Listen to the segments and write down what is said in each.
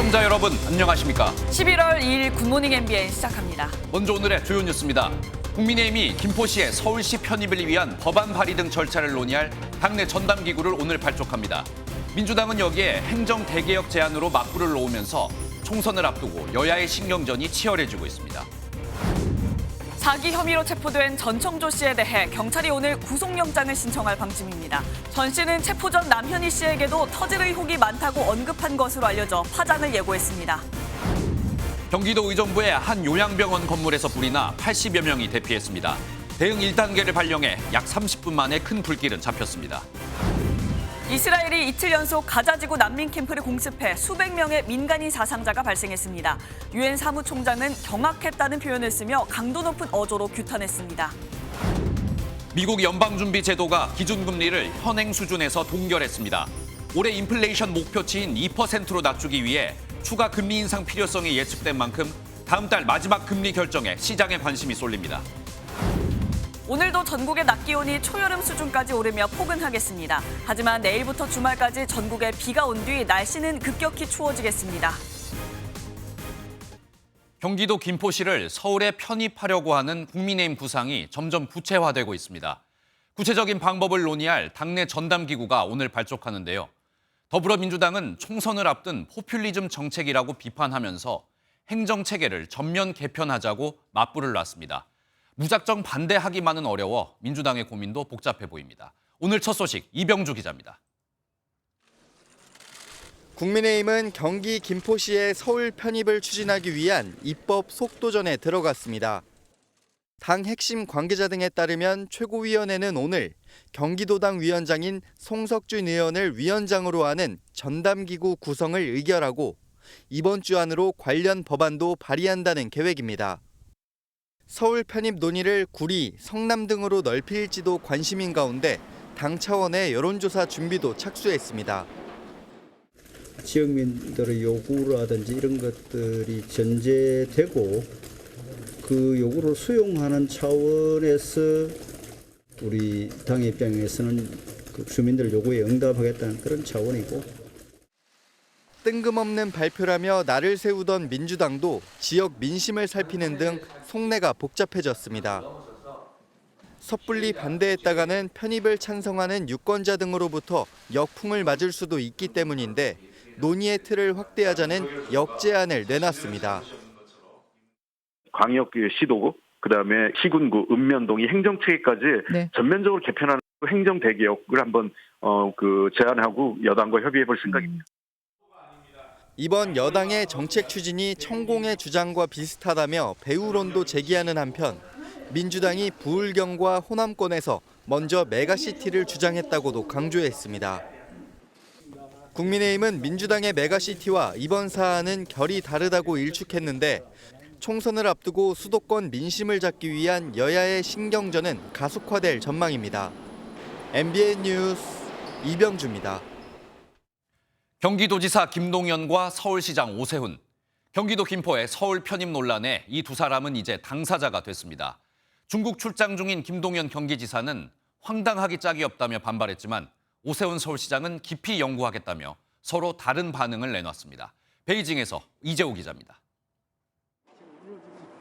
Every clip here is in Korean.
시청자 여러분 안녕하십니까? 11월 2일 굿모닝 MBN 시작합니다. 먼저 오늘의 주요 뉴스입니다. 국민의힘이 김포시의 서울시 편입을 위한 법안 발의 등 절차를 논의할 당내 전담기구를 오늘 발족합니다. 민주당은 여기에 행정 대개혁 제안으로 맞불을 놓으면서 총선을 앞두고 여야의 신경전이 치열해지고 있습니다. 사기 혐의로 체포된 전청조 씨에 대해 경찰이 오늘 구속영장을 신청할 방침입니다. 전 씨는 체포 전 남현희 씨에게도 터질 의혹이 많다고 언급한 것으로 알려져 파장을 예고했습니다. 경기도 의정부의 한 요양병원 건물에서 불이 나 80여 명이 대피했습니다. 대응 1단계를 발령해 약 30분 만에 큰 불길은 잡혔습니다. 이스라엘이 이틀 연속 가자지구 난민 캠프를 공습해 수백 명의 민간인 사상자가 발생했습니다. 유엔 사무총장은 경악했다는 표현을 쓰며 강도 높은 어조로 규탄했습니다. 미국 연방준비제도가 기준금리를 현행 수준에서 동결했습니다. 올해 인플레이션 목표치인 2%로 낮추기 위해 추가 금리 인상 필요성이 예측된 만큼 다음 달 마지막 금리 결정에 시장의 관심이 쏠립니다. 오늘도 전국의 낮 기온이 초여름 수준까지 오르며 포근하겠습니다. 하지만 내일부터 주말까지 전국에 비가 온 뒤 날씨는 급격히 추워지겠습니다. 경기도 김포시를 서울에 편입하려고 하는 국민의힘 구상이 점점 구체화되고 있습니다. 구체적인 방법을 논의할 당내 전담기구가 오늘 발족하는데요. 더불어민주당은 총선을 앞둔 포퓰리즘 정책이라고 비판하면서 행정체계를 전면 개편하자고 맞불을 놨습니다. 무작정 반대하기만은 어려워 민주당의 고민도 복잡해 보입니다. 오늘 첫 소식 이병주 기자입니다. 국민의힘은 경기 김포시의 서울 편입을 추진하기 위한 입법 속도전에 들어갔습니다. 당 핵심 관계자 등에 따르면 최고위원회는 오늘 경기도당 위원장인 송석준 의원을 위원장으로 하는 전담기구 구성을 의결하고 이번 주 안으로 관련 법안도 발의한다는 계획입니다. 서울 편입 논의를 구리, 성남 등으로 넓힐지도 관심인 가운데 당 차원의 여론조사 준비도 착수했습니다. 지역민들의 요구라든지 이런 것들이 전제되고 그 요구를 수용하는 차원에서 우리 당의 입장에서는 그 주민들 요구에 응답하겠다는 그런 차원이고 뜬금없는 발표라며 날을 세우던 민주당도 지역 민심을 살피는 등 속내가 복잡해졌습니다. 섣불리 반대했다가는 편입을 찬성하는 유권자 등으로부터 역풍을 맞을 수도 있기 때문인데 논의의 틀을 확대하자는 역제안을 내놨습니다. 광역 시도구, 그다음에 시군구, 읍면동이 행정체계까지 전면적으로 개편하는 행정 대개혁을 한번 제안하고 여당과 협의해 볼 생각입니다. 이번 여당의 정책 추진이 천공의 주장과 비슷하다며 배후론도 제기하는 한편 민주당이 부울경과 호남권에서 먼저 메가시티를 주장했다고도 강조했습니다. 국민의힘은 민주당의 메가시티와 이번 사안은 결이 다르다고 일축했는데 총선을 앞두고 수도권 민심을 잡기 위한 여야의 신경전은 가속화될 전망입니다. MBN 뉴스 이병주입니다. 경기도지사 김동연과 서울시장 오세훈. 경기도 김포의 서울 편입 논란에 이 두 사람은 이제 당사자가 됐습니다. 중국 출장 중인 김동연 경기지사는 황당하기 짝이 없다며 반발했지만 오세훈 서울시장은 깊이 연구하겠다며 서로 다른 반응을 내놨습니다. 베이징에서 이재호 기자입니다.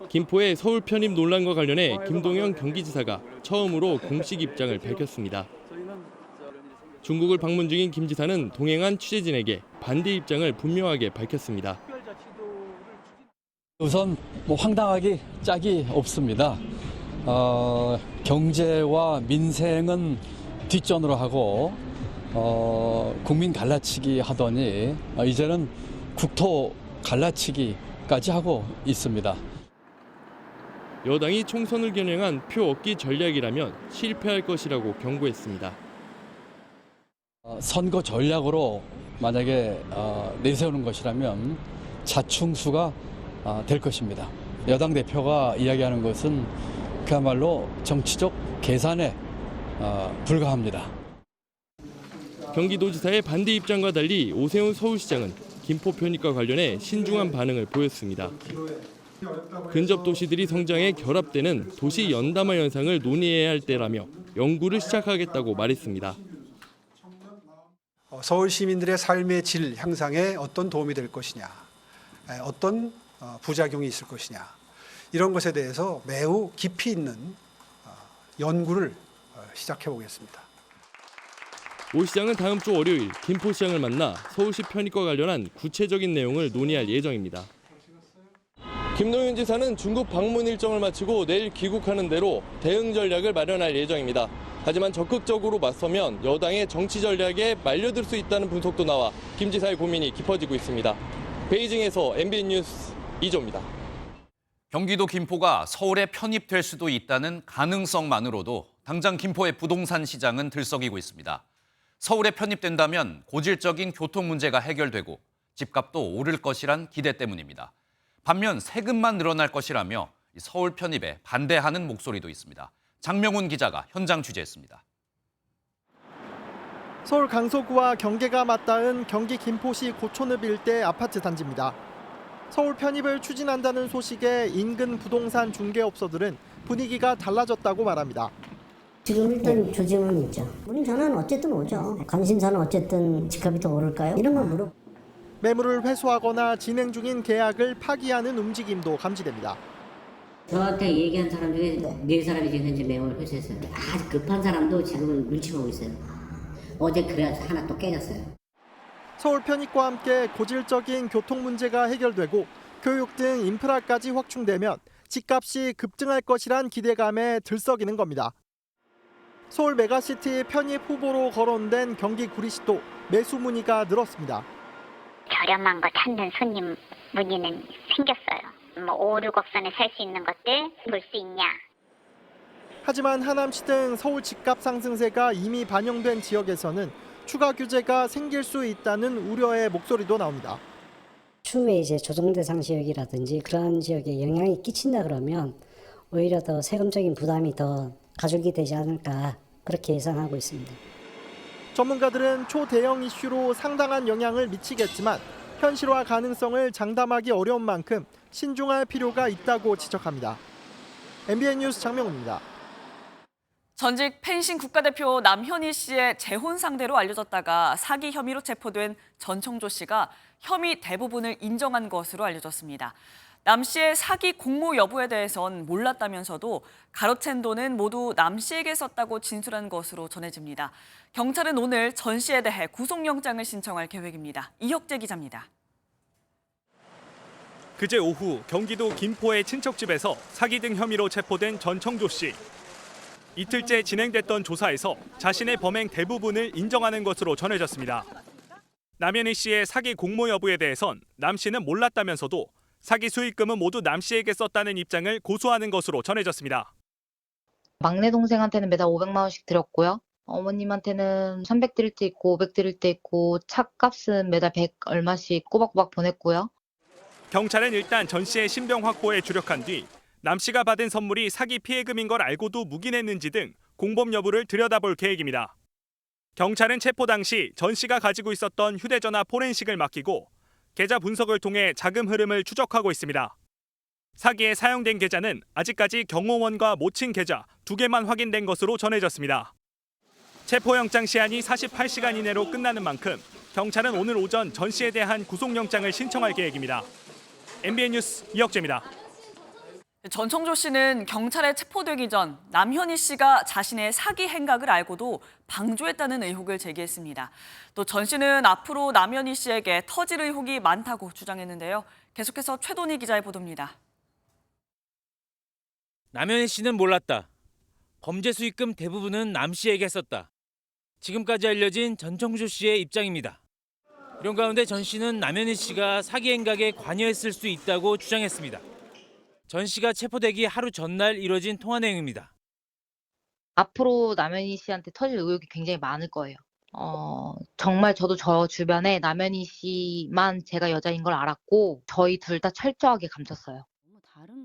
김포의 서울 편입 논란과 관련해 김동연 경기지사가 처음으로 공식 입장을 밝혔습니다. 중국을 방문 중인 김 지사는 동행한 취재진에게 반대 입장을 분명하게 밝혔습니다. 우선 황당하기 짝이 없습니다. 경제와 민생은 뒷전으로 하고 국민 갈라치기 하더니 이제는 국토 갈라치기까지 하고 있습니다. 여당이 총선을 겨냥한 표 얻기 전략이라면 실패할 것이라고 경고했습니다. 선거 전략으로 만약에 내세우는 것이라면 자충수가 될 것입니다. 여당 대표가 이야기하는 것은 그야말로 정치적 계산에 불과합니다. 경기도지사의 반대 입장과 달리 오세훈 서울시장은 김포 편입과 관련해 신중한 반응을 보였습니다. 근접 도시들이 성장해 결합되는 도시 연담화 현상을 논의해야 할 때라며 연구를 시작하겠다고 말했습니다. 서울 시민들의 삶의 질 향상에 어떤 도움이 될 것이냐, 어떤 부작용이 있을 것이냐 이런 것에 대해서 매우 깊이 있는 연구를 시작해 보겠습니다. 오 시장은 다음 주 월요일 김포시장을 만나 서울시 편입과 관련한 구체적인 내용을 논의할 예정입니다. 김동연 지사는 중국 방문 일정을 마치고 내일 귀국하는 대로 대응 전략을 마련할 예정입니다. 하지만 적극적으로 맞서면 여당의 정치 전략에 말려들 수 있다는 분석도 나와 김 지사의 고민이 깊어지고 있습니다. 베이징에서 MBN 뉴스 이조입니다. 경기도 김포가 서울에 편입될 수도 있다는 가능성만으로도 당장 김포의 부동산 시장은 들썩이고 있습니다. 서울에 편입된다면 고질적인 교통 문제가 해결되고 집값도 오를 것이란 기대 때문입니다. 반면 세금만 늘어날 것이라며 서울 편입에 반대하는 목소리도 있습니다. 장명훈 기자가 현장 취재했습니다. 서울 강서구와 경계가 맞닿은 경기 김포시 고촌읍 일대 아파트 단지입니다. 서울 편입을 추진한다는 소식에 인근 부동산 중개업소들은 분위기가 달라졌다고 말합니다. 지금 일단 조짐은 있죠. 우린 전화는 어쨌든 오죠. 관심사는 어쨌든 집값이 더 오를까요? 이런 걸 물어. 매물을 회수하거나 진행 중인 계약을 파기하는 움직임도 감지됩니다. 저한테 얘기한 사람 중에 4사람이 지금 현재 매물을 회수했어요. 아주 급한 사람도 지금은 눈치 보고 있어요. 어제 그래서 하나 또 깨졌어요. 서울 편입과 함께 고질적인 교통 문제가 해결되고 교육 등 인프라까지 확충되면 집값이 급증할 것이란 기대감에 들썩이는 겁니다. 서울 메가시티 편입 후보로 거론된 경기 구리시도 매수 문의가 늘었습니다. 저렴한 거 찾는 손님 문의는 생겼어요. 5, 6억 선에 살 수 있는 것들 볼 수 있냐. 하지만 하남시 등 서울 집값 상승세가 이미 반영된 지역에서는 추가 규제가 생길 수 있다는 우려의 목소리도 나옵니다. 추후에 이제 조정 대상 지역이라든지 그러한 지역에 영향이 끼친다 그러면 오히려 더 세금적인 부담이 더 가중이 되지 않을까 그렇게 예상하고 있습니다. 전문가들은 초대형 이슈로 상당한 영향을 미치겠지만 현실화 가능성을 장담하기 어려운 만큼 신중할 필요가 있다고 지적합니다. MBN 뉴스 장명훈입니다. 전직 펜싱 국가대표 남현희 씨의 재혼 상대로 알려졌다가 사기 혐의로 체포된 전청조 씨가 혐의 대부분을 인정한 것으로 알려졌습니다. 남 씨의 사기 공모 여부에 대해선 몰랐다면서도 가로챈 돈은 모두 남 씨에게 썼다고 진술한 것으로 전해집니다. 경찰은 오늘 전 씨에 대해 구속영장을 신청할 계획입니다. 이혁재 기자입니다. 그제 오후 경기도 김포의 친척집에서 사기 등 혐의로 체포된 전청조 씨. 이틀째 진행됐던 조사에서 자신의 범행 대부분을 인정하는 것으로 전해졌습니다. 남현희 씨의 사기 공모 여부에 대해선 남 씨는 몰랐다면서도 사기 수익금은 모두 남 씨에게 썼다는 입장을 고수하는 것으로 전해졌습니다. 막내 동생한테는 매달 500만 원씩 드렸고요. 어머님한테는 300 드릴 때 있고 500 드릴 때 있고 차값은 매달 100 얼마씩 꼬박꼬박 보냈고요. 경찰은 일단 전 씨의 신병 확보에 주력한 뒤 남 씨가 받은 선물이 사기 피해금인 걸 알고도 묵인했는지 등 공범 여부를 들여다볼 계획입니다. 경찰은 체포 당시 전 씨가 가지고 있었던 휴대전화 포렌식을 맡기고 계좌 분석을 통해 자금 흐름을 추적하고 있습니다. 사기에 사용된 계좌는 아직까지 경호원과 모친 계좌 2개만 확인된 것으로 전해졌습니다. 체포영장 시한이 48시간 이내로 끝나는 만큼 경찰은 오늘 오전 전 씨에 대한 구속영장을 신청할 계획입니다. MBN 뉴스 이혁재입니다. 전청조 씨는 경찰에 체포되기 전 남현희 씨가 자신의 사기 행각을 알고도 방조했다는 의혹을 제기했습니다. 또 전 씨는 앞으로 남현희 씨에게 터질 의혹이 많다고 주장했는데요. 계속해서 최돈희 기자의 보도입니다. 남현희 씨는 몰랐다. 범죄 수익금 대부분은 남 씨에게 썼다. 지금까지 알려진 전청조 씨의 입장입니다. 이런 가운데 전 씨는 남현희 씨가 사기 행각에 관여했을 수 있다고 주장했습니다. 전 씨가 체포되기 하루 전날 이뤄진 통화 내용입니다. 앞으로 남현희 씨한테 터질 의혹이 굉장히 많을 거예요. 정말 저도 저 주변에 남현희 씨만 제가 여자인 걸 알았고 저희 둘 다 철저하게 감췄어요.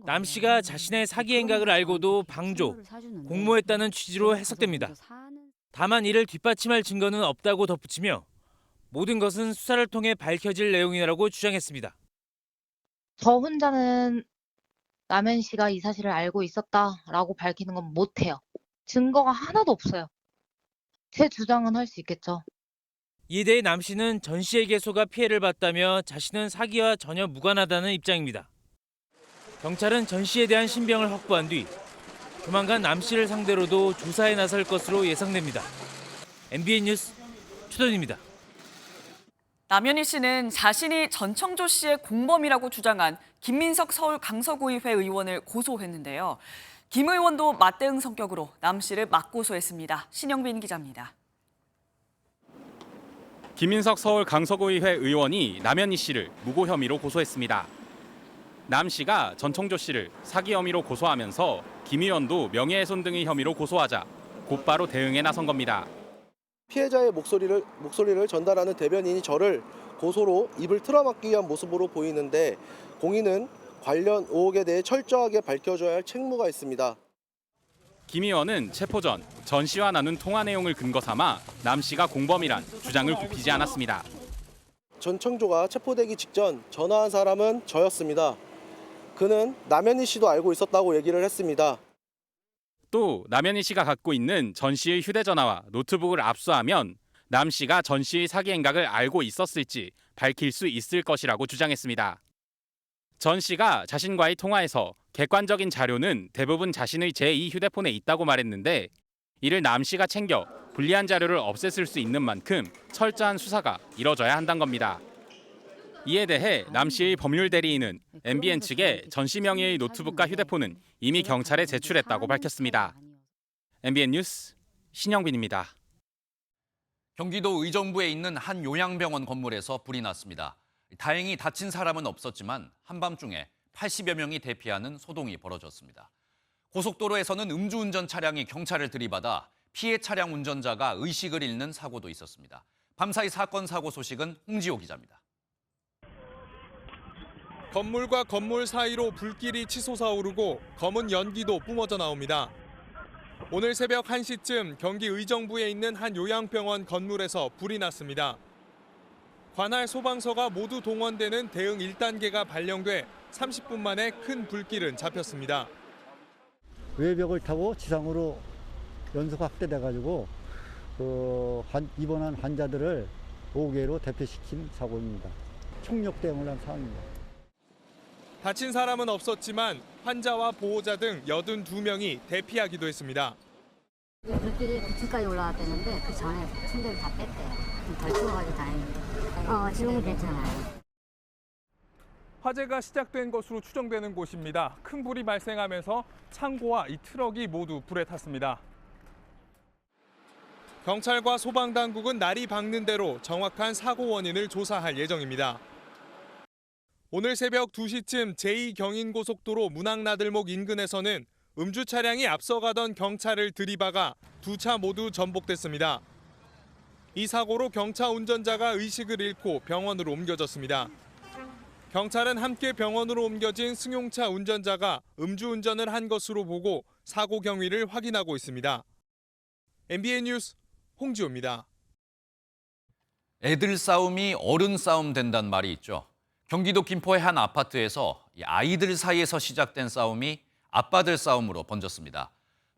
남 씨가 자신의 사기 행각을 알고도 방조, 공모했다는 취지로 해석됩니다. 다만 이를 뒷받침할 증거는 없다고 덧붙이며 모든 것은 수사를 통해 밝혀질 내용이라고 주장했습니다. 저 혼자는 남현희 씨가 이 사실을 알고 있었다라고 밝히는 건 못해요. 증거가 하나도 없어요. 제 주장은 할 수 있겠죠. 이에 대해 남 씨는 전 씨에게 속아 피해를 봤다며 자신은 사기와 전혀 무관하다는 입장입니다. 경찰은 전 씨에 대한 신병을 확보한 뒤 조만간 남 씨를 상대로도 조사에 나설 것으로 예상됩니다. MBN 뉴스 최동입니다. 남현희 씨는 자신이 전청조 씨의 공범이라고 주장한 김민석 서울 강서구의회 의원을 고소했는데요. 김 의원도 맞대응 성격으로 남 씨를 맞고소했습니다. 신영빈 기자입니다. 김민석 서울 강서구의회 의원이 남현희 씨를 무고 혐의로 고소했습니다. 남 씨가 전청조 씨를 사기 혐의로 고소하면서 김 의원도 명예훼손 등의 혐의로 고소하자 곧바로 대응에 나선 겁니다. 피해자의 목소리를 전달하는 대변인이 저를 고소로 입을 틀어막기 위한 모습으로 보이는데 공인은 관련 의혹에 대해 철저하게 밝혀줘야 할 책무가 있습니다. 김 의원은 체포 전 전 씨와 나눈 통화 내용을 근거 삼아 남 씨가 공범이란 주장을 굽히지 않았습니다. 전청조가 체포되기 직전 전화한 사람은 저였습니다. 그는 남현희 씨도 알고 있었다고 얘기를 했습니다. 또 남현희 씨가 갖고 있는 전 씨의 휴대전화와 노트북을 압수하면 남 씨가 전 씨의 사기 행각을 알고 있었을지 밝힐 수 있을 것이라고 주장했습니다. 전 씨가 자신과의 통화에서 객관적인 자료는 대부분 자신의 제2 휴대폰에 있다고 말했는데 이를 남 씨가 챙겨 불리한 자료를 없앴을 수 있는 만큼 철저한 수사가 이뤄져야 한다는 겁니다. 이에 대해 남 씨의 법률 대리인은 MBN 측에 전 씨 명의의 노트북과 휴대폰은 이미 경찰에 제출했다고 밝혔습니다. MBN 뉴스 신영빈입니다. 경기도 의정부에 있는 한 요양병원 건물에서 불이 났습니다. 다행히 다친 사람은 없었지만 한밤중에 80여 명이 대피하는 소동이 벌어졌습니다. 고속도로에서는 음주운전 차량이 경찰을 들이받아 피해 차량 운전자가 의식을 잃는 사고도 있었습니다. 밤사이 사건 사고 소식은 홍지호 기자입니다. 건물과 건물 사이로 불길이 치솟아 오르고 검은 연기도 뿜어져 나옵니다. 오늘 새벽 1시쯤 경기 의정부에 있는 한 요양병원 건물에서 불이 났습니다. 관할 소방서가 모두 동원되는 대응 1단계가 발령돼 30분 만에 큰 불길은 잡혔습니다. 외벽을 타고 지상으로 연속 확대돼가지고 입원한 환자들을 5개로 대피시킨 사고입니다. 총력 대응을 한 상황입니다. 다친 사람은 없었지만 환자와 보호자 등 82명이 대피하기도 했습니다. 불길이 9층까지 올라왔다는데 그 전에 층들을 다 뺐대요. 덜 추워가지고 다행입니다. 지금은 괜찮아요. 화재가 시작된 것으로 추정되는 곳입니다. 큰 불이 발생하면서 창고와 이 트럭이 모두 불에 탔습니다. 경찰과 소방당국은 날이 밝는 대로 정확한 사고 원인을 조사할 예정입니다. 오늘 새벽 2시쯤 제2경인고속도로 문학나들목 인근에서는 음주 차량이 앞서가던 경찰을 들이박아 두 차 모두 전복됐습니다. 이 사고로 경차 운전자가 의식을 잃고 병원으로 옮겨졌습니다. 경찰은 함께 병원으로 옮겨진 승용차 운전자가 음주운전을 한 것으로 보고 사고 경위를 확인하고 있습니다. MBN 뉴스 홍지호입니다. 애들 싸움이 어른 싸움 된다는 말이 있죠. 경기도 김포의 한 아파트에서 아이들 사이에서 시작된 싸움이 아빠들 싸움으로 번졌습니다.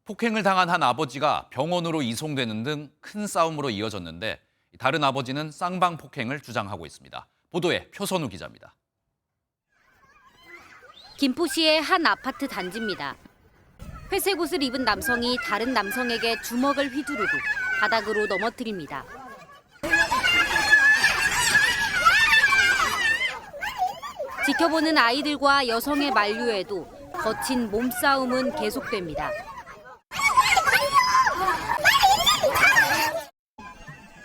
폭행을 당한 한 아버지가 병원으로 이송되는 등 큰 싸움으로 이어졌는데 다른 아버지는 쌍방 폭행을 주장하고 있습니다. 보도에 표선우 기자입니다. 김포시의 한 아파트 단지입니다. 회색 옷을 입은 남성이 다른 남성에게 주먹을 휘두르고 바닥으로 넘어뜨립니다. 지켜보는 아이들과 여성의 만류에도 거친 몸싸움은 계속됩니다.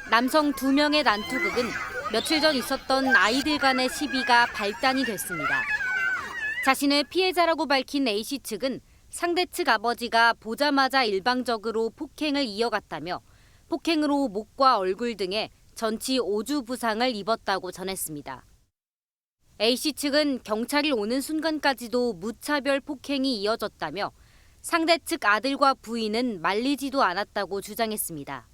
남성 2명의 난투극은 며칠 전 있었던 아이들 간의 시비가 발단이 됐습니다. 자신을 피해자라고 밝힌 A씨 측은 상대 측 아버지가 보자마자 일방적으로 폭행을 이어갔다며 폭행으로 목과 얼굴 등에 전치 5주 부상을 입었다고 전했습니다. A씨 측은 경찰이 오는 순간까지도 무차별 폭행이 이어졌다며 상대 측 아들과 부인은 말리지도 않았다고 주장했습니다.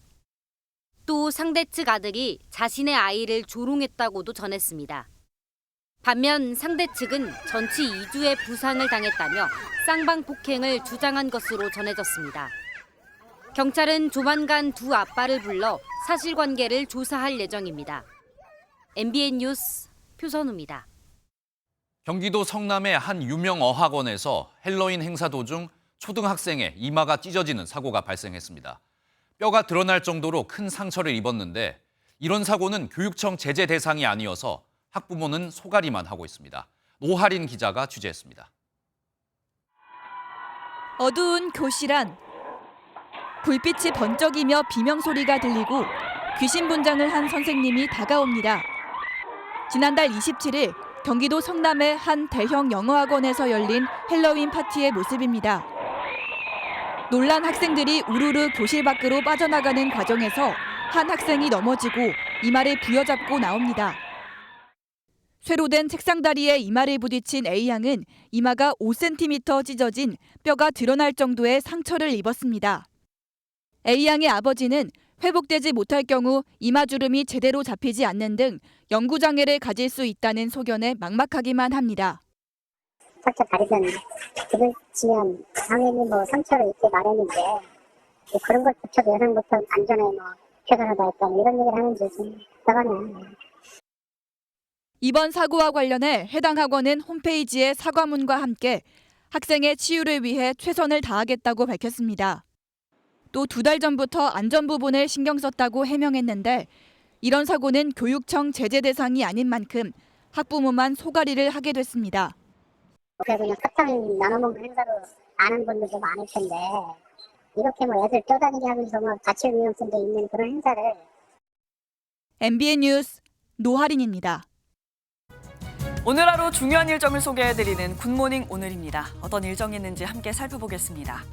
또 상대 측 아들이 자신의 아이를 조롱했다고도 전했습니다. 반면 상대 측은 전치 2주의 부상을 당했다며 쌍방 폭행을 주장한 것으로 전해졌습니다. 경찰은 조만간 두 아빠를 불러 사실관계를 조사할 예정입니다. MBN 뉴스 표선우입니다. 경기도 성남의 한 유명 어학원에서 헬로윈 행사 도중 초등학생의 이마가 찢어지는 사고가 발생했습니다. 뼈가 드러날 정도로 큰 상처를 입었는데 이런 사고는 교육청 제재 대상이 아니어서 학부모는 소가리만 하고 있습니다. 노하린 기자가 취재했습니다. 어두운 교실 안. 불빛이 번쩍이며 비명소리가 들리고 귀신 분장을 한 선생님이 다가옵니다. 지난달 27일 경기도 성남의 한 대형 영어학원에서 열린 헬로윈 파티의 모습입니다. 놀란 학생들이 우르르 교실 밖으로 빠져나가는 과정에서 한 학생이 넘어지고 이마를 부여잡고 나옵니다. 쇠로 된 책상 다리에 이마를 부딪힌 A양은 이마가 5cm 찢어진 뼈가 드러날 정도의 상처를 입었습니다. A양의 아버지는 회복되지 못할 경우 이마주름이 제대로 잡히지 않는 등 영구장애를 가질 수 있다는 소견에 막막하기만 합니다. 상처 다리면 부딪히면 당연히 상처를 입게 마련인데 그런 걸 붙여도 예상부터 안전에 최선을 다했다 이런 얘기를 하는지 좀 답답하네요. 이번 사고와 관련해 해당 학원은 홈페이지에 사과문과 함께 학생의 치유를 위해 최선을 다하겠다고 밝혔습니다. 또 2달 전부터 안전 부분을 신경 썼다고 해명했는데 이런 사고는 교육청 제재 대상이 아닌 만큼 학부모만 소가리를 하게 됐습니다. 그냥 사탕 나눠먹는 행사로 아는 분들도 많을 텐데 이렇게 애들 떠다니게 하면서 다칠 위험성도 있는 그런 행사를. MBN 뉴스 노하린입니다. 오늘 하루 중요한 일정을 소개해드리는 굿모닝 오늘입니다. 어떤 일정이 있는지 함께 살펴보겠습니다.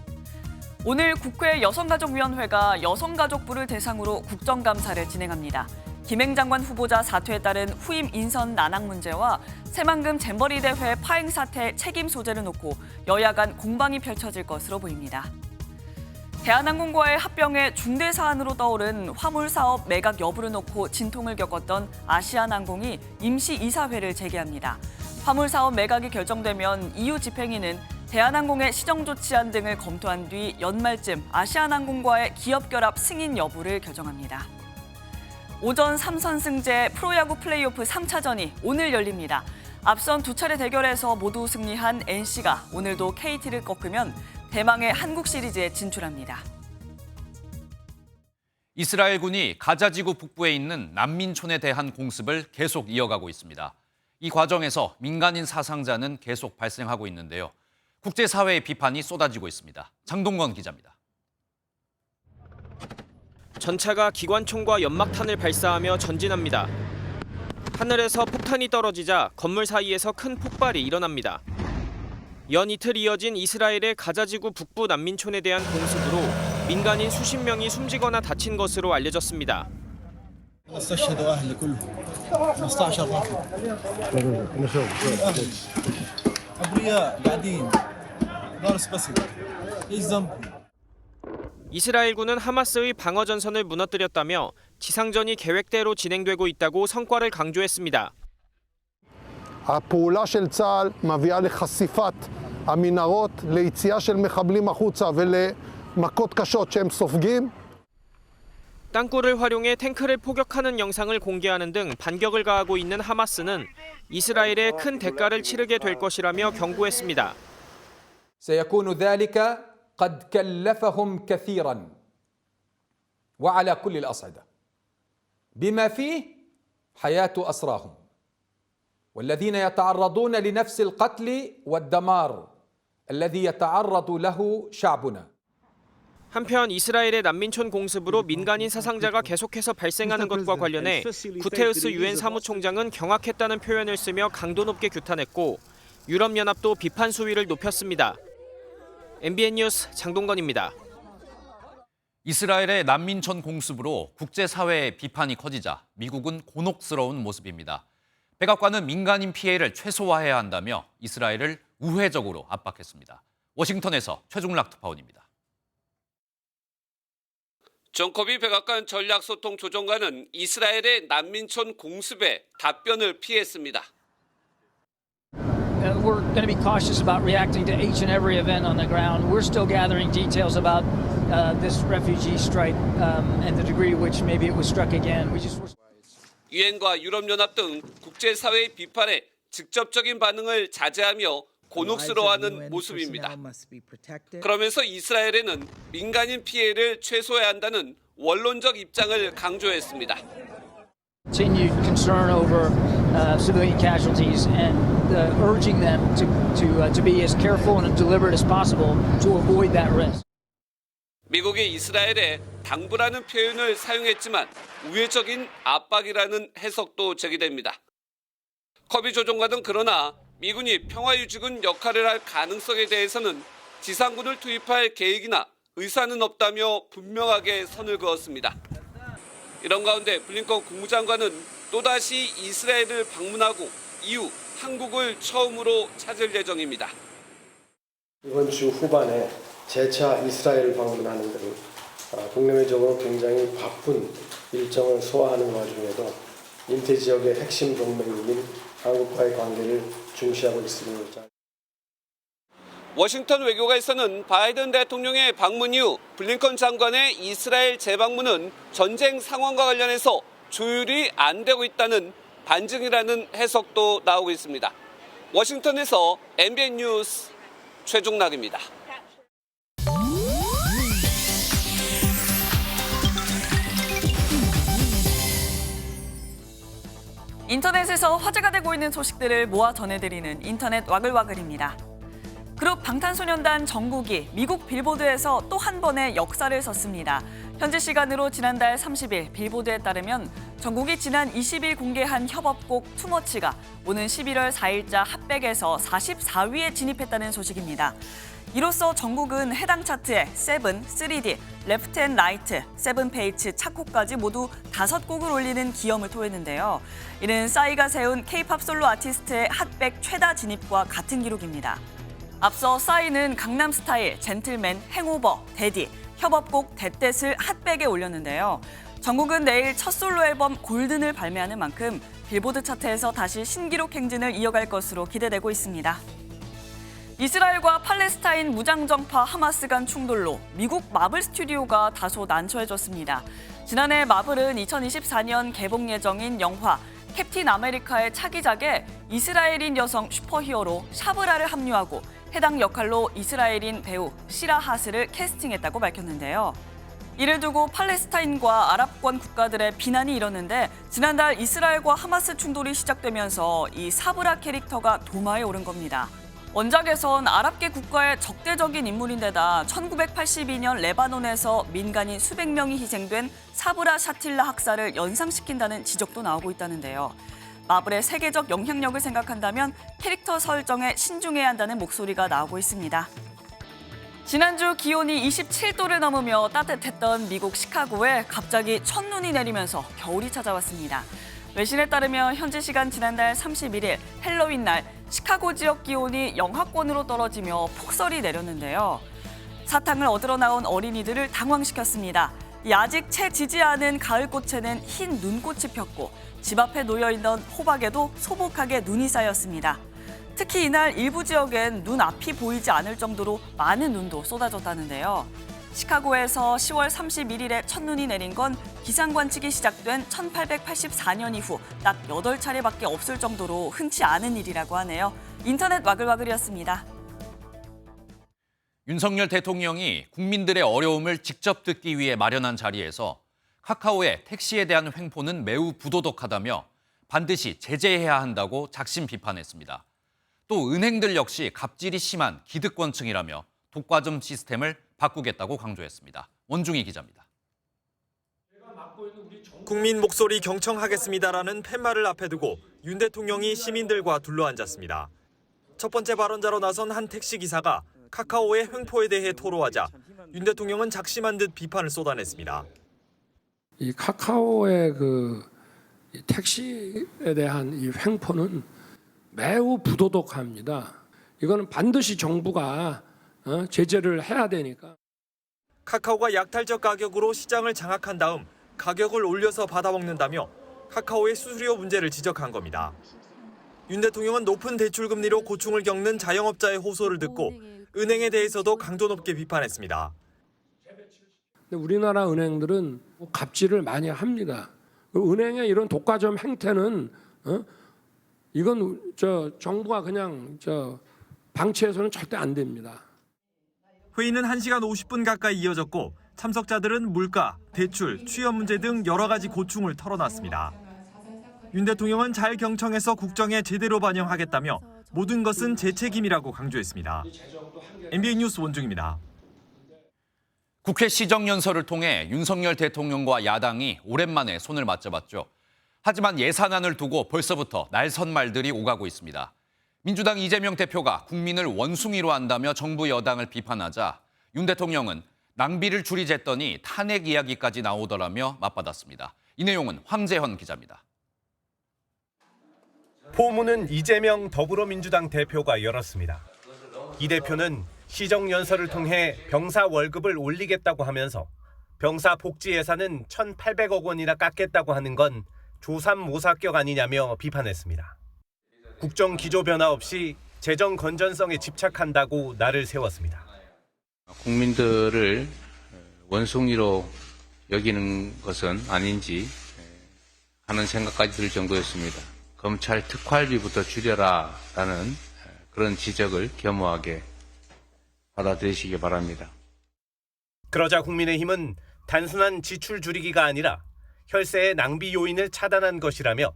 오늘 국회 여성가족위원회가 여성가족부를 대상으로 국정감사를 진행합니다. 김행 장관 후보자 사퇴에 따른 후임 인선 난항 문제와 새만금 잼버리 대회 파행 사태 책임 소재를 놓고 여야 간 공방이 펼쳐질 것으로 보입니다. 대한항공과의 합병의 중대 사안으로 떠오른 화물 사업 매각 여부를 놓고 진통을 겪었던 아시아나항공이 임시 이사회를 재개합니다. 화물 사업 매각이 결정되면 EU 집행위는 대한항공의 시정 조치안 등을 검토한 뒤 연말쯤 아시아나항공과의 기업 결합 승인 여부를 결정합니다. 오전 3선승제 프로야구 플레이오프 3차전이 오늘 열립니다. 앞선 2차례 대결에서 모두 승리한 NC가 오늘도 KT를 꺾으면 대망의 한국 시리즈에 진출합니다. 이스라엘군이 가자지구 북부에 있는 난민촌에 대한 공습을 계속 이어가고 있습니다. 이 과정에서 민간인 사상자는 계속 발생하고 있는데요. 국제사회의 비판이 쏟아지고 있습니다. 장동건 기자입니다. 전차가 기관총과 연막탄을 발사하며 전진합니다. 하늘에서 폭탄이 떨어지자 건물 사이에서 큰 폭발이 일어납니다. 연 이틀 이어진 이스라엘의 가자지구 북부 난민촌에 대한 공습으로 민간인 수십 명이 숨지거나 다친 것으로 알려졌습니다. 이스라엘군은 하마스의 방어 전선을 무너뜨렸다며 지상전이 계획대로 진행되고 있다고 성과를 강조했습니다. הפעולה של צה"ל מביאה לחשיפת המנהרות, ליציאה של מחבלים החוצה ולמכות קשות שהם סופגים. 땅굴을 활용해 탱크를 포격하는 영상을 공개하는 등 반격을 가하고 있는 하마스는 이스라엘에 큰 대가를 치르게 될 것이라며 경고했습니다. سيكون ذلك قد كلفهم كثيرا وعلى كل الأصعدة بما فيه حياة أسراهم والذين يتعرضون لنفس القتل والدمار الذي يتعرض له شعبنا. 한편 이스라엘의 난민촌 공습으로 민간인 사상자가 계속해서 발생하는 것과 관련해 구테우스 유엔 사무총장은 경악했다는 표현을 쓰며 강도 높게 규탄했고 유럽연합도 비판 수위를 높였습니다. MBN 뉴스 장동건입니다. 이스라엘의 난민촌 공습으로 국제사회의 비판이 커지자 미국은 곤혹스러운 모습입니다. 백악관은 민간인 피해를 최소화해야 한다며 이스라엘을 우회적으로 압박했습니다. 워싱턴에서 최중락 특파원입니다. 존 커비 백악관 전략소통조정관은 이스라엘의 난민촌 공습에 답변을 피했습니다. We're going to be cautious about reacting to each and every event on the ground. We're still gathering details about this refugee strike and the degree to which maybe it was struck again. 유엔과 유럽연합 등 국제사회의 비판에 직접적인 반응을 자제하며 곤혹스러워하는 모습입니다. 그러면서 이스라엘에는 민간인 피해를 최소화해야 한다는 원론적 입장을 강조했습니다. Continued concern over civilian casualties and urging them to be as careful and deliberate as possible to avoid that risk. 미국이 이스라엘에 당부라는 표현을 사용했지만 우회적인 압박이라는 해석도 제기됩니다. 커비 조종관은 그러나 미군이 평화유지군 역할을 할 가능성에 대해서는 지상군을 투입할 계획이나 의사는 없다며 분명하게 선을 그었습니다. 이런 가운데 블링컨 국무장관은 또다시 이스라엘을 방문하고 이후 한국을 처음으로 찾을 예정입니다. 이번 주 후반에 재차 이스라엘을 방문하는 등 국내외적으로 굉장히 바쁜 일정을 소화하는 와중에도 인태 지역의 핵심 동맹국인 한국과의 관계를 중시하고 있습니다. 워싱턴 외교가에서는 바이든 대통령의 방문 이후 블링컨 장관의 이스라엘 재방문은 전쟁 상황과 관련해서 조율이 안 되고 있다는 반증이라는 해석도 나오고 있습니다. 워싱턴에서 MBN 뉴스 최종락입니다. 인터넷에서 화제가 되고 있는 소식들을 모아 전해드리는 인터넷 와글와글입니다. 그룹 방탄소년단 정국이 미국 빌보드에서 또 한 번의 역사를 썼습니다. 현지 시간으로 지난달 30일 빌보드에 따르면 정국이 지난 20일 공개한 협업곡 투머치가 오는 11월 4일자 핫백에서 44위에 진입했다는 소식입니다. 이로써 정국은 해당 차트에 세븐, 3D, 레프트 앤 라이트, 세븐 페이츠, 차코까지 모두 5곡을 올리는 기염을 토했는데요. 이는 싸이가 세운 K-팝 솔로 아티스트의 핫백 최다 진입과 같은 기록입니다. 앞서 싸이는 강남스타일, 젠틀맨, 행오버, 데디, 협업곡 데댓을 핫백에 올렸는데요. 정국은 내일 첫 솔로 앨범 골든을 발매하는 만큼 빌보드 차트에서 다시 신기록 행진을 이어갈 것으로 기대되고 있습니다. 이스라엘과 팔레스타인 무장정파 하마스 간 충돌로 미국 마블 스튜디오가 다소 난처해졌습니다. 지난해 마블은 2024년 개봉 예정인 영화 캡틴 아메리카의 차기작에 이스라엘인 여성 슈퍼히어로 샤브라를 합류하고 해당 역할로 이스라엘인 배우 시라 하스를 캐스팅했다고 밝혔는데요. 이를 두고 팔레스타인과 아랍권 국가들의 비난이 일었는데 지난달 이스라엘과 하마스 충돌이 시작되면서 이 사브라 캐릭터가 도마에 오른 겁니다. 원작에선 아랍계 국가의 적대적인 인물인데다 1982년 레바논에서 민간인 수백 명이 희생된 사브라 샤틸라 학살을 연상시킨다는 지적도 나오고 있다는데요. 마블의 세계적 영향력을 생각한다면 캐릭터 설정에 신중해야 한다는 목소리가 나오고 있습니다. 지난주 기온이 27도를 넘으며 따뜻했던 미국 시카고에 갑자기 첫눈이 내리면서 겨울이 찾아왔습니다. 외신에 따르면 현지 시간 지난달 31일 헬로윈 날 시카고 지역 기온이 영하권으로 떨어지며 폭설이 내렸는데요. 사탕을 얻으러 나온 어린이들을 당황시켰습니다. 아직 채 지지 않은 가을꽃에는 흰 눈꽃이 폈고 집 앞에 놓여있던 호박에도 소복하게 눈이 쌓였습니다. 특히 이날 일부 지역엔 눈 앞이 보이지 않을 정도로 많은 눈도 쏟아졌다는데요. 시카고에서 10월 31일에 첫눈이 내린 건 기상 관측이 시작된 1884년 이후 딱 8차례밖에 없을 정도로 흔치 않은 일이라고 하네요. 인터넷 와글와글이었습니다. 윤석열 대통령이 국민들의 어려움을 직접 듣기 위해 마련한 자리에서 카카오의 택시에 대한 횡포는 매우 부도덕하다며 반드시 제재해야 한다고 작심 비판했습니다. 또 은행들 역시 갑질이 심한 기득권층이라며 독과점 시스템을 바꾸겠다고 강조했습니다. 원중희 기자입니다. 국민 목소리 경청하겠습니다라는 팻말을 앞에 두고 윤 대통령이 시민들과 둘러앉았습니다. 첫 번째 발언자로 나선 한 택시기사가 카카오의 횡포에 대해 토로하자 윤 대통령은 작심한 듯 비판을 쏟아냈습니다. 이 카카오의 택시에 대한 이 횡포는 매우 부도덕합니다. 이거는 반드시 정부가 제재를 해야 되니까. 카카오가 약탈적 가격으로 시장을 장악한 다음 가격을 올려서 받아먹는다며 카카오의 수수료 문제를 지적한 겁니다. 윤 대통령은 높은 대출 금리로 고충을 겪는 자영업자의 호소를 듣고 은행에 대해서도 강도 높게 비판했습니다. 근데 우리나라 은행들은 갑질을 많이 합니다. 은행의 이런 독과점 행태는 이건 정부가 그냥 방치해서는 절대 안 됩니다. 회의는 1시간 50분 가까이 이어졌고 참석자들은 물가, 대출, 취업 문제 등 여러 가지 고충을 털어놨습니다. 윤 대통령은 잘 경청해서 국정에 제대로 반영하겠다며 모든 것은 제 책임이라고 강조했습니다. MBN 뉴스 원중입니다. 국회 시정연설을 통해 윤석열 대통령과 야당이 오랜만에 손을 맞잡았죠. 하지만 예산안을 두고 벌써부터 날선 말들이 오가고 있습니다. 민주당 이재명 대표가 국민을 원숭이로 한다며 정부 여당을 비판하자 윤 대통령은 낭비를 줄이랬더니 탄핵 이야기까지 나오더라며 맞받았습니다. 이 내용은 황재헌 기자입니다. 포문은 이재명 더불어민주당 대표가 열었습니다. 이 대표는 시정연설을 통해 병사 월급을 올리겠다고 하면서 병사 복지 예산은 1,800억 원이나 깎겠다고 하는 건 조삼모사격 아니냐며 비판했습니다. 국정 기조 변화 없이 재정 건전성에 집착한다고 날을 세웠습니다. 국민들을 원숭이로 여기는 것은 아닌지 하는 생각까지 들 정도였습니다. 검찰 특활비부터 줄여라라는 그런 지적을 겸허하게 받아들이시기 바랍니다. 그러자 국민의힘은 단순한 지출 줄이기가 아니라 혈세의 낭비 요인을 차단한 것이라며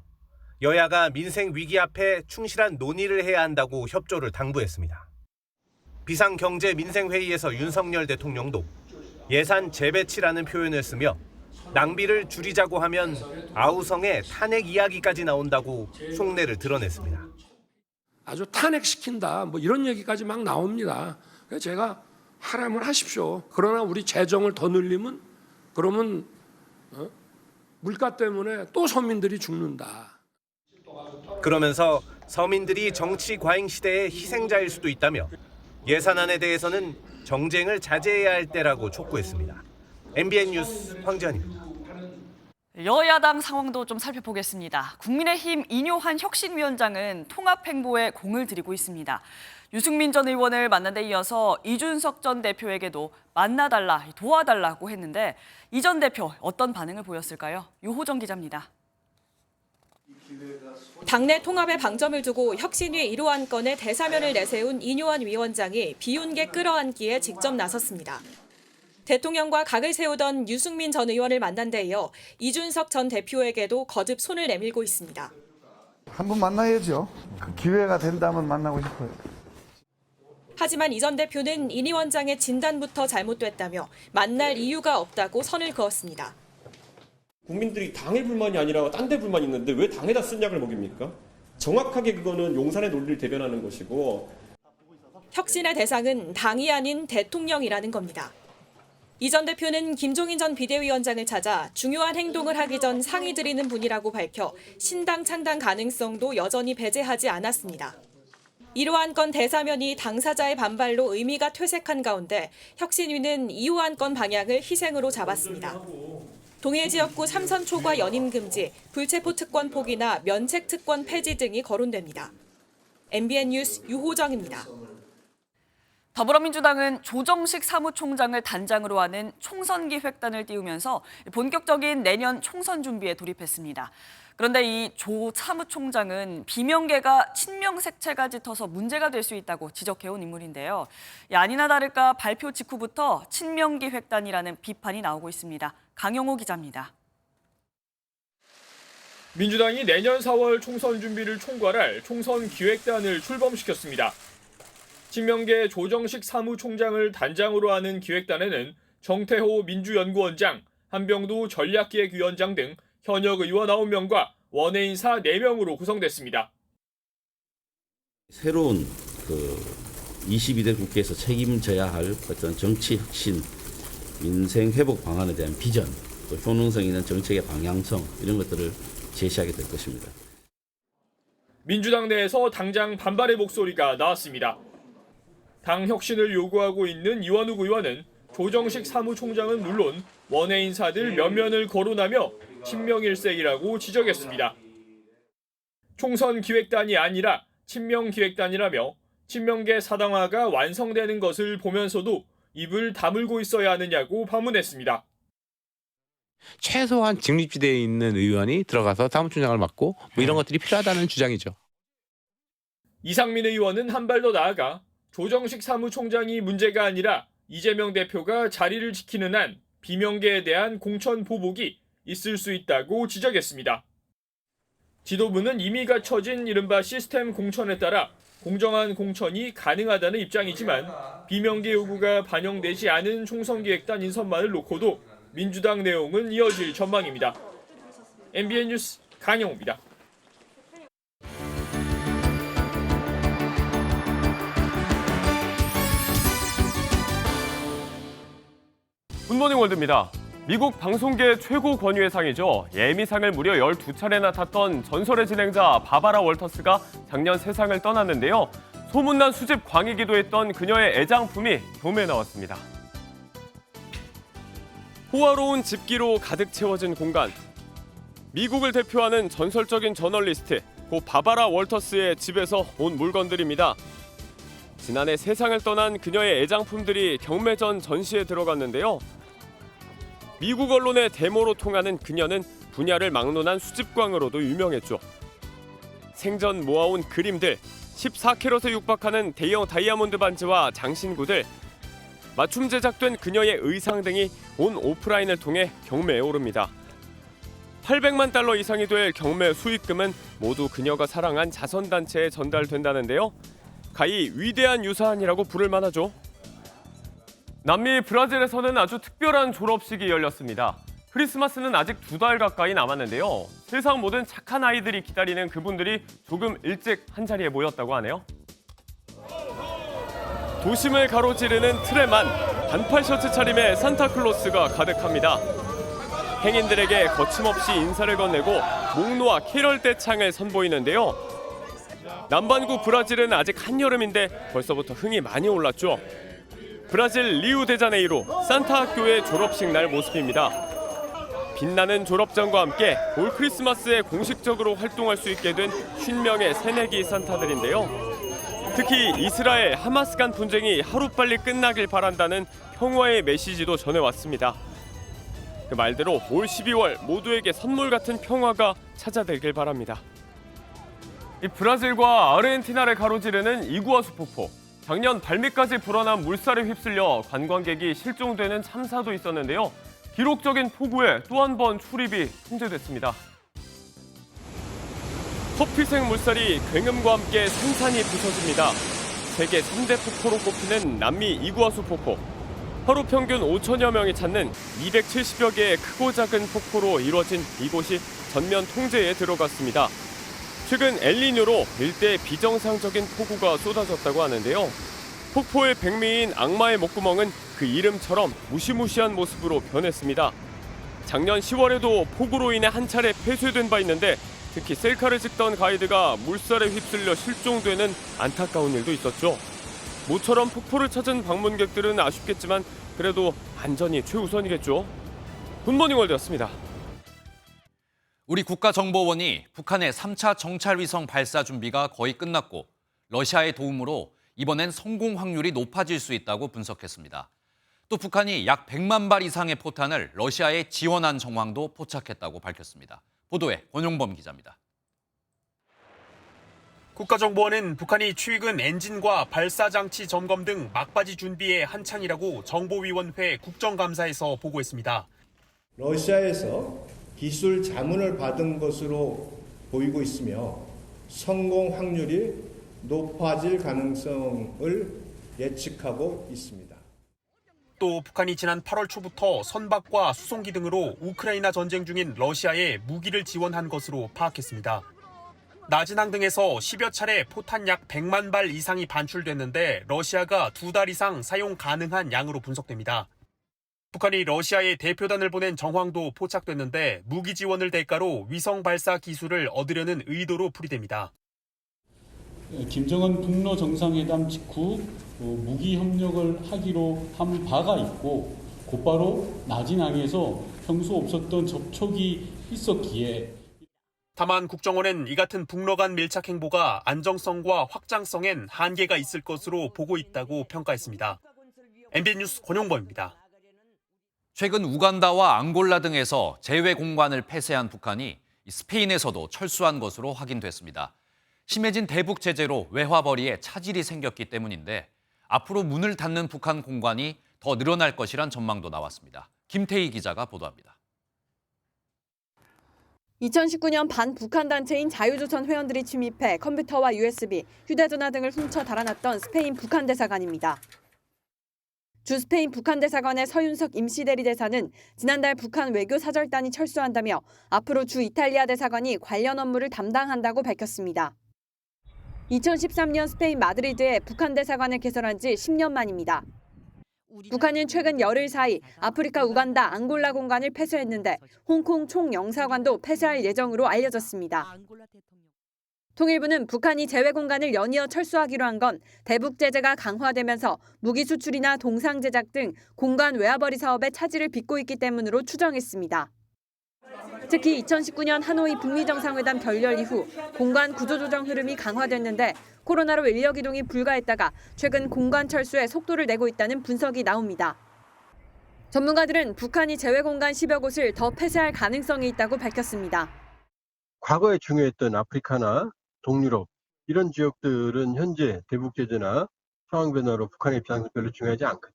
여야가 민생 위기 앞에 충실한 논의를 해야 한다고 협조를 당부했습니다. 비상경제민생회의에서 윤석열 대통령도 예산 재배치라는 표현을 쓰며 낭비를 줄이자고 하면 아우성의 탄핵 이야기까지 나온다고 속내를 드러냈습니다. 아주 탄핵시킨다 이런 얘기까지 막 나옵니다. 그래서 제가 하라면 하십시오. 그러나 우리 재정을 더 늘리면 그러면 물가 때문에 또 서민들이 죽는다. 그러면서 서민들이 정치 과잉 시대의 희생자일 수도 있다며 예산안에 대해서는 정쟁을 자제해야 할 때라고 촉구했습니다. MBN 뉴스 황재헌입니다. 여야당 상황도 좀 살펴보겠습니다. 국민의힘 인효한 혁신위원장은 통합행보에 공을 들이고 있습니다. 유승민 전 의원을 만난 데 이어서 이준석 전 대표에게도 만나달라, 도와달라고 했는데 이 전 대표 어떤 반응을 보였을까요? 유호정 기자입니다. 당내 통합에 방점을 두고 혁신위 1호 안건에 대사면을 내세운 인효한 위원장이 비운게 끌어안기에 직접 나섰습니다. 대통령과 각을 세우던 유승민 전 의원을 만난 데 이어 이준석 전 대표에게도 거듭 손을 내밀고 있습니다. 한번 만나야죠. 그 기회가 된다면 만나고 싶어요. 하지만 이 전 대표는 인 위원장의 진단부터 잘못됐다며 만날 이유가 없다고 선을 그었습니다. 국민들이 당의 불만이 아니라 딴 데 불만이 있는데 왜 당에다 쓴 약을 먹입니까? 정확하게 그거는 용산의 논리를 대변하는 것이고. 혁신의 대상은 당이 아닌 대통령이라는 겁니다. 이 전 대표는 김종인 전 비대위원장을 찾아 중요한 행동을 하기 전 상의 드리는 분이라고 밝혀 신당 창당 가능성도 여전히 배제하지 않았습니다. 이러한 건 대사면이 당사자의 반발로 의미가 퇴색한 가운데 혁신위는 2호 안건 방향을 희생으로 잡았습니다. 동일 지역구 3선 초과 연임 금지, 불체포 특권 포기나 면책 특권 폐지 등이 거론됩니다. MBN 뉴스 유호정입니다. 더불어민주당은 조정식 사무총장을 단장으로 하는 총선기 획단을 띄우면서 본격적인 내년 총선 준비에 돌입했습니다. 그런데 이 조 사무총장은 비명계가 친명색채가 짙어서 문제가 될 수 있다고 지적해온 인물인데요. 아니나 다를까 발표 직후부터 친명기 획단이라는 비판이 나오고 있습니다. 강영호 기자입니다. 민주당이 내년 4월 총선 준비를 총괄할 총선 기획단을 출범시켰습니다. 친명계 조정식 사무총장을 단장으로 하는 기획단에는 정태호 민주연구원장, 한병도 전략기획위원장 등 현역 의원 9명과 원외인사 4명으로 구성됐습니다. 새로운 22대 국회에서 책임져야 할 어떤 정치 혁신, 민생 회복 방안에 대한 비전, 또 효능성 있는 정책의 방향성 이런 것들을 제시하게 될 것입니다. 민주당 내에서 당장 반발의 목소리가 나왔습니다. 당 혁신을 요구하고 있는 이완욱 의원은 조정식 사무총장은 물론 원외 인사들 몇 면을 거론하며 친명일색이라고 지적했습니다. 총선 기획단이 아니라 친명 기획단이라며 친명계 사당화가 완성되는 것을 보면서도 입을 다물고 있어야 하느냐고 반문했습니다. 최소한 직립지대에 있는 의원이 들어가서 사무총장을 맡고 뭐 이런 것들이 필요하다는 주장이죠. 이상민 의원은 한 발 더 나아가 조정식 사무총장이 문제가 아니라 이재명 대표가 자리를 지키는 한 비명계에 대한 공천 보복이 있을 수 있다고 지적했습니다. 지도부는 이미 갖춰진 이른바 시스템 공천에 따라 공정한 공천이 가능하다는 입장이지만 비명계 요구가 반영되지 않은 총선기획단 인선만을 놓고도 민주당 내용은 이어질 전망입니다. MBN 뉴스 강영우입니다. 굿모닝 월드입니다. 미국 방송계 최고 권위의 상이죠. 예미상을 무려 12차례나 탔던 전설의 진행자 바바라 월터스가 작년 세상을 떠났는데요. 소문난 수집 광이기도 했던 그녀의 애장품이 도매에 나왔습니다. 호화로운 집기로 가득 채워진 공간. 미국을 대표하는 전설적인 저널리스트 고 바바라 월터스의 집에서 온 물건들입니다. 지난해 세상을 떠난 그녀의 애장품들이 경매전 전시에 들어갔는데요. 미국 언론의 데모로 통하는 그녀는 분야를 막론한 수집광으로도 유명했죠. 생전 모아온 그림들, 14캐럿에 육박하는 대형 다이아몬드 반지와 장신구들, 맞춤 제작된 그녀의 의상 등이 온 오프라인을 통해 경매에 오릅니다. 800만 달러 이상이 될 경매 수익금은 모두 그녀가 사랑한 자선단체에 전달된다는데요. 가히 위대한 유산이라고 부를 만하죠. 남미 브라질에서는 아주 특별한 졸업식이 열렸습니다. 크리스마스는 아직 2달 가까이 남았는데요. 세상 모든 착한 아이들이 기다리는 그분들이 조금 일찍 한자리에 모였다고 하네요. 도심을 가로지르는 트램 안, 반팔 셔츠 차림의 산타클로스가 가득합니다. 행인들에게 거침없이 인사를 건네고 목 놓아 캐럴 떼창을 선보이는데요. 남반구 브라질은 아직 한여름인데 벌써부터 흥이 많이 올랐죠. 브라질 리우데자네이루 산타 학교의 졸업식 날 모습입니다. 빛나는 졸업장과 함께 올 크리스마스에 공식적으로 활동할 수 있게 된 50명의 새내기 산타들인데요. 특히 이스라엘 하마스 간 분쟁이 하루빨리 끝나길 바란다는 평화의 메시지도 전해왔습니다. 그 말대로 올 12월 모두에게 선물 같은 평화가 찾아들길 바랍니다. 이 브라질과 아르헨티나를 가로지르는 이구아수 폭포. 작년 발밑까지 불어난 물살에 휩쓸려 관광객이 실종되는 참사도 있었는데요. 기록적인 폭우에 또 한 번 출입이 통제됐습니다. 커피색 물살이 굉음과 함께 산산이 부서집니다. 세계 3대 폭포로 꼽히는 남미 이구아수 폭포. 하루 평균 5천여 명이 찾는 270여 개의 크고 작은 폭포로 이루어진 이곳이 전면 통제에 들어갔습니다. 최근 엘니뇨로 일대에 비정상적인 폭우가 쏟아졌다고 하는데요. 폭포의 백미인 악마의 목구멍은 그 이름처럼 무시무시한 모습으로 변했습니다. 작년 10월에도 폭우로 인해 한 차례 폐쇄된 바 있는데 특히 셀카를 찍던 가이드가 물살에 휩쓸려 실종되는 안타까운 일도 있었죠. 모처럼 폭포를 찾은 방문객들은 아쉽겠지만 그래도 안전이 최우선이겠죠. 굿모닝 월드였습니다. 우리 국가정보원이 북한의 3차 정찰위성 발사 준비가 거의 끝났고 러시아의 도움으로 이번엔 성공 확률이 높아질 수 있다고 분석했습니다. 또 북한이 약 100만 발 이상의 포탄을 러시아에 지원한 정황도 포착했다고 밝혔습니다. 보도에 권용범 기자입니다. 국가정보원은 북한이 최근 엔진과 발사장치 점검 등 막바지 준비에 한창이라고 정보위원회 국정감사에서 보고했습니다. 러시아에서 기술 자문을 받은 것으로 보이고 있으며 성공 확률이 높아질 가능성을 예측하고 있습니다. 또 북한이 지난 8월 초부터 선박과 수송기 등으로 우크라이나 전쟁 중인 러시아에 무기를 지원한 것으로 파악했습니다. 나진항 등에서 10여 차례 포탄 약 100만 발 이상이 반출됐는데 러시아가 2달 이상 사용 가능한 양으로 분석됩니다. 북한이 러시아에 대표단을 보낸 정황도 포착됐는데 무기 지원을 대가로 위성 발사 기술을 얻으려는 의도로 풀이됩니다. 김정은 북러 정상회담 직후 무기 협력을 하기로 한 바가 있고 곧바로 나진항에서 평소 없었던 접촉이 있었기에 다만 국정원은 이 같은 북러 간 밀착 행보가 안정성과 확장성엔 한계가 있을 것으로 보고 있다고 평가했습니다. MBN 뉴스 권용범입니다. 최근 우간다와 앙골라 등에서 제외 공간을 폐쇄한 북한이 스페인에서도 철수한 것으로 확인됐습니다. 심해진 대북 제재로 외화벌이에 차질이 생겼기 때문인데 앞으로 문을 닫는 북한 공간이 더 늘어날 것이란 전망도 나왔습니다. 김태희 기자가 보도합니다. 2019년 반북한 단체인 자유조선 회원들이 침입해 컴퓨터와 USB, 휴대전화 등을 훔쳐 달아났던 스페인 북한 대사관입니다. 주 스페인 북한 대사관의 서윤석 임시대리 대사는 지난달 북한 외교사절단이 철수한다며 앞으로 주 이탈리아 대사관이 관련 업무를 담당한다고 밝혔습니다. 2013년 스페인 마드리드에 북한 대사관을 개설한 지 10년 만입니다. 북한은 최근 열흘 사이 아프리카 우간다 앙골라 공간을 폐쇄했는데 홍콩 총영사관도 폐쇄할 예정으로 알려졌습니다. 통일부는 북한이 제외 공간을 연이어 철수하기로 한 건 대북 제재가 강화되면서 무기 수출이나 동상 제작 등 공간 외화벌이 사업에 차질을 빚고 있기 때문으로 추정했습니다. 특히 2019년 하노이 북미 정상회담 결렬 이후 공간 구조조정 흐름이 강화됐는데 코로나로 인력 이동이 불가했다가 최근 공간 철수에 속도를 내고 있다는 분석이 나옵니다. 전문가들은 북한이 제외 공간 10여 곳을 더 폐쇄할 가능성이 있다고 밝혔습니다. 과거에 중요했던 아프리카나 동유럽 이런 지역들은 현재 대북 제재나 상황 변화로 북한의 입장은 별로 중요하지 않거든요.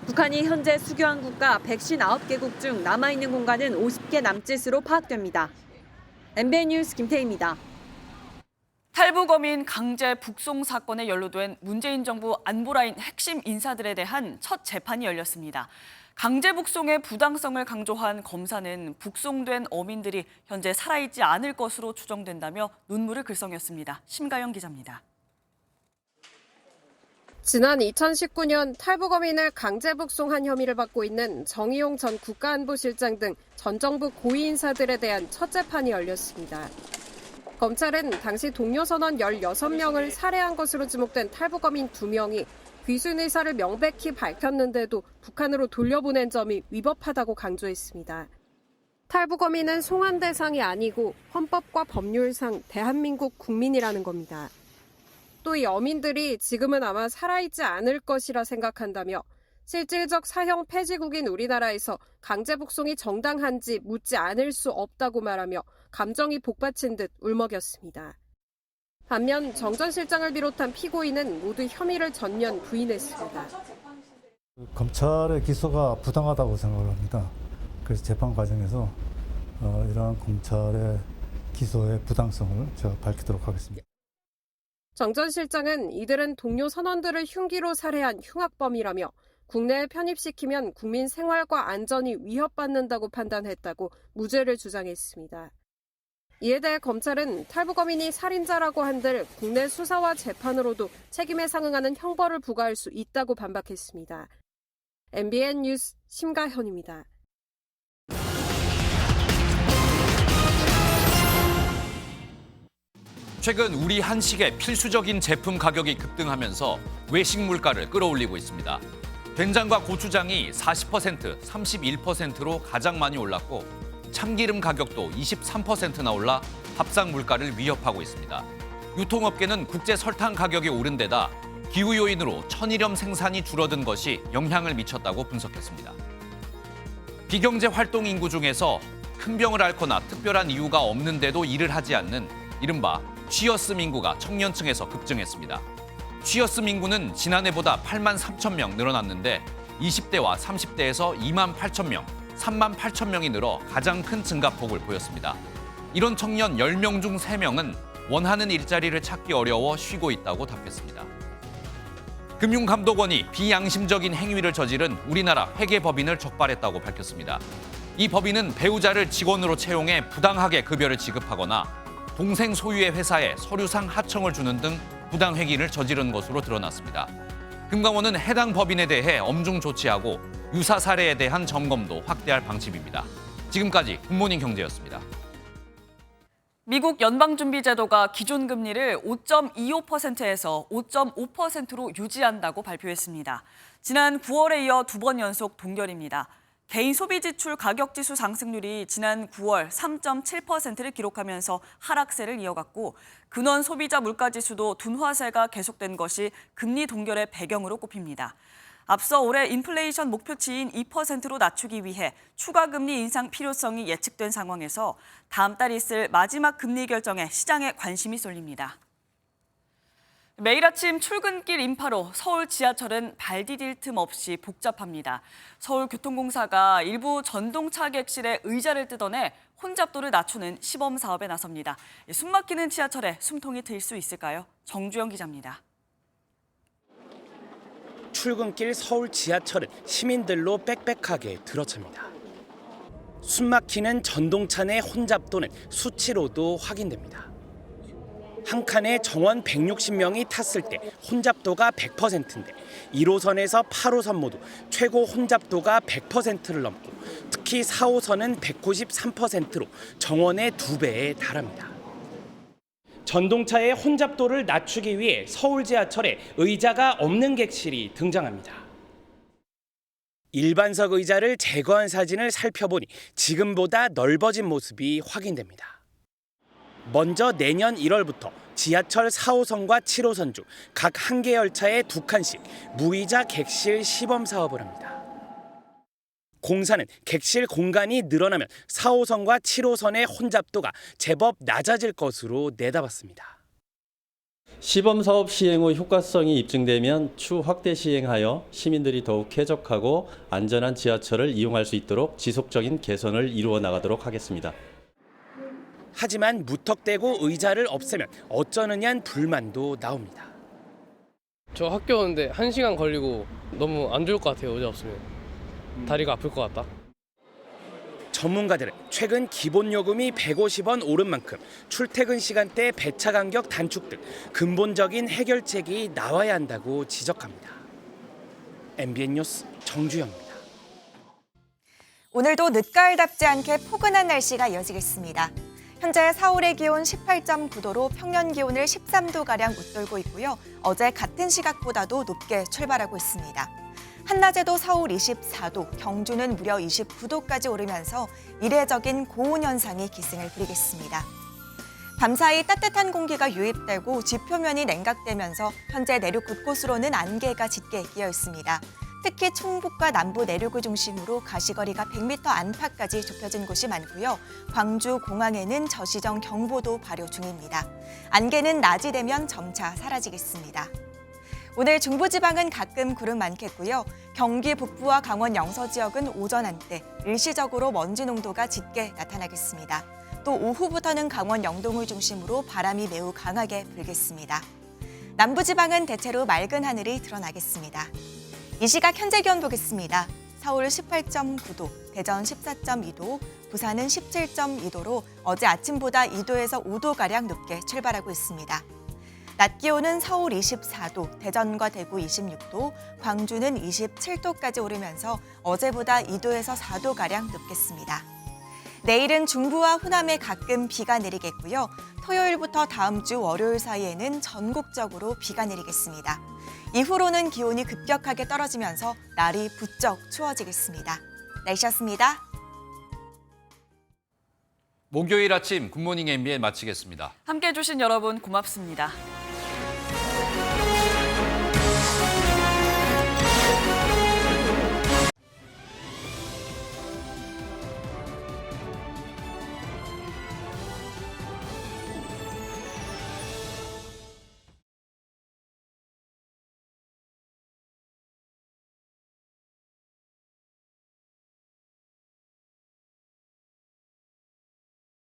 북한이 현재 수교한 국가 159개국 중 남아있는 공간은 50개 남짓으로 파악됩니다. MBN 뉴스 김태희입니다. 탈북어민 강제 북송 사건에 연루된 문재인 정부 안보라인 핵심 인사들에 대한 첫 재판이 열렸습니다. 강제 북송의 부당성을 강조한 검사는 북송된 어민들이 현재 살아있지 않을 것으로 추정된다며 눈물을 글썽였습니다. 심가영 기자입니다. 지난 2019년 탈북어민을 강제 북송한 혐의를 받고 있는 정의용 전 국가안보실장 등 전 정부 고위 인사들에 대한 첫 재판이 열렸습니다. 검찰은 당시 동료 선원 16명을 살해한 것으로 지목된 탈북어민 2명이 귀순 의사를 명백히 밝혔는데도 북한으로 돌려보낸 점이 위법하다고 강조했습니다. 탈북어민은 송환 대상이 아니고 헌법과 법률상 대한민국 국민이라는 겁니다. 또 이 어민들이 지금은 아마 살아있지 않을 것이라 생각한다며 실질적 사형 폐지국인 우리나라에서 강제 북송이 정당한지 묻지 않을 수 없다고 말하며 감정이 복받친 듯 울먹였습니다. 반면 정 전 실장을 비롯한 피고인은 모두 혐의를 전면 부인했습니다. 검찰의 기소가 부당하다고 생각을 합니다. 그래서 재판 과정에서 이러한 검찰의 기소의 부당성을 제가 밝히도록 하겠습니다. 정 전 실장은 이들은 동료 선원들을 흉기로 살해한 흉악범이라며 국내에 편입시키면 국민 생활과 안전이 위협받는다고 판단했다고 무죄를 주장했습니다. 이에 대해 검찰은 탈북어민이 살인자라고 한들 국내 수사와 재판으로도 책임에 상응하는 형벌을 부과할 수 있다고 반박했습니다. MBN 뉴스 심가현입니다. 최근 우리 한식의 필수적인 제품 가격이 급등하면서 외식 물가를 끌어올리고 있습니다. 된장과 고추장이 40%, 31%로 가장 많이 올랐고 참기름 가격도 23%나 올라 밥상 물가를 위협하고 있습니다. 유통업계는 국제 설탕 가격이 오른 데다 기후 요인으로 천일염 생산이 줄어든 것이 영향을 미쳤다고 분석했습니다. 비경제 활동 인구 중에서 큰 병을 앓거나 특별한 이유가 없는데도 일을 하지 않는 이른바 취어스 민구가 청년층에서 급증했습니다. 취어스 민구는 지난해보다 8만 3천 명 늘어났는데 20대와 30대에서 2만 8천 명, 3만 8천 명이 늘어 가장 큰 증가폭을 보였습니다. 이런 청년 10명 중 3명은 원하는 일자리를 찾기 어려워 쉬고 있다고 답했습니다. 금융감독원이 비양심적인 행위를 저지른 우리나라 회계법인을 적발했다고 밝혔습니다. 이 법인은 배우자를 직원으로 채용해 부당하게 급여를 지급하거나 동생 소유의 회사에 서류상 하청을 주는 등 부당 회기를 저지른 것으로 드러났습니다. 금감원은 해당 법인에 대해 엄중 조치하고 유사 사례에 대한 점검도 확대할 방침입니다. 지금까지 굿모닝 경제였습니다. 미국 연방준비제도가 기준금리를 5.25%에서 5.5%로 유지한다고 발표했습니다. 지난 9월에 이어 2번 연속 동결입니다. 개인 소비 지출 가격 지수 상승률이 지난 9월 3.7%를 기록하면서 하락세를 이어갔고 근원 소비자 물가 지수도 둔화세가 계속된 것이 금리 동결의 배경으로 꼽힙니다. 앞서 올해 인플레이션 목표치인 2%로 낮추기 위해 추가 금리 인상 필요성이 예측된 상황에서 다음 달 있을 마지막 금리 결정에 시장에 관심이 쏠립니다. 매일 아침 출근길 인파로 서울 지하철은 발 디딜 틈 없이 복잡합니다. 서울교통공사가 일부 전동차 객실에 의자를 뜯어내 혼잡도를 낮추는 시범 사업에 나섭니다. 숨막히는 지하철에 숨통이 트일 수 있을까요? 정주영 기자입니다. 출근길 서울 지하철은 시민들로 빽빽하게 들어찹니다. 숨막히는 전동차 내 혼잡도는 수치로도 확인됩니다. 한 칸에 정원 160명이 탔을 때 혼잡도가 100%인데 1호선에서 8호선 모두 최고 혼잡도가 100%를 넘고 특히 4호선은 193%로 정원의 2배에 달합니다. 전동차의 혼잡도를 낮추기 위해 서울 지하철에 의자가 없는 객실이 등장합니다. 일반석 의자를 제거한 사진을 살펴보니 지금보다 넓어진 모습이 확인됩니다. 먼저 내년 1월부터 지하철 4호선과 7호선 중 각 한 개 열차에 2칸씩 무의자 객실 시범 사업을 합니다. 공사는 객실 공간이 늘어나면 4호선과 7호선의 혼잡도가 제법 낮아질 것으로 내다봤습니다. 시범 사업 시행 후 효과성이 입증되면 추후 확대 시행하여 시민들이 더욱 쾌적하고 안전한 지하철을 이용할 수 있도록 지속적인 개선을 이루어 나가도록 하겠습니다. 하지만 무턱대고 의자를 없애면 어쩌느냐는 불만도 나옵니다. 저 학교 오는데 1시간 걸리고 너무 안 좋을 것 같아요. 의자 없으면. 다리가 아플 것 같다. 전문가들은 최근 기본 요금이 150원 오른 만큼 출퇴근 시간대 배차 간격 단축 등 근본적인 해결책이 나와야 한다고 지적합니다. MBN 뉴스 정주영입니다. 오늘도 늦가을답지 않게 포근한 날씨가 이어지겠습니다. 현재 서울의 기온 18.9도로 평년 기온을 13도가량 웃돌고 있고요. 어제 같은 시각보다도 높게 출발하고 있습니다. 한낮에도 서울 24도, 경주는 무려 29도까지 오르면서 이례적인 고온 현상이 기승을 부리겠습니다. 밤사이 따뜻한 공기가 유입되고 지표면이 냉각되면서 현재 내륙 곳곳으로는 안개가 짙게 끼어 있습니다. 특히 충북과 남부 내륙을 중심으로 가시거리가 100m 안팎까지 좁혀진 곳이 많고요. 광주, 공항에는 저시정 경보도 발효 중입니다. 안개는 낮이 되면 점차 사라지겠습니다. 오늘 중부지방은 가끔 구름 많겠고요. 경기 북부와 강원 영서 지역은 오전 한때 일시적으로 먼지 농도가 짙게 나타나겠습니다. 또 오후부터는 강원 영동을 중심으로 바람이 매우 강하게 불겠습니다. 남부지방은 대체로 맑은 하늘이 드러나겠습니다. 이 시각 현재 기온 보겠습니다. 서울 18.9도, 대전 14.2도, 부산은 17.2도로 어제 아침보다 2도에서 5도가량 높게 출발하고 있습니다. 낮 기온은 서울 24도, 대전과 대구 26도, 광주는 27도까지 오르면서 어제보다 2도에서 4도가량 높겠습니다. 내일은 중부와 호남에 가끔 비가 내리겠고요. 토요일부터 다음 주 월요일 사이에는 전국적으로 비가 내리겠습니다. 이후로는 기온이 급격하게 떨어지면서 날이 부쩍 추워지겠습니다. 날씨였습니다. 목요일 아침 굿모닝 MBN 마치겠습니다. 함께해 주신 여러분 고맙습니다.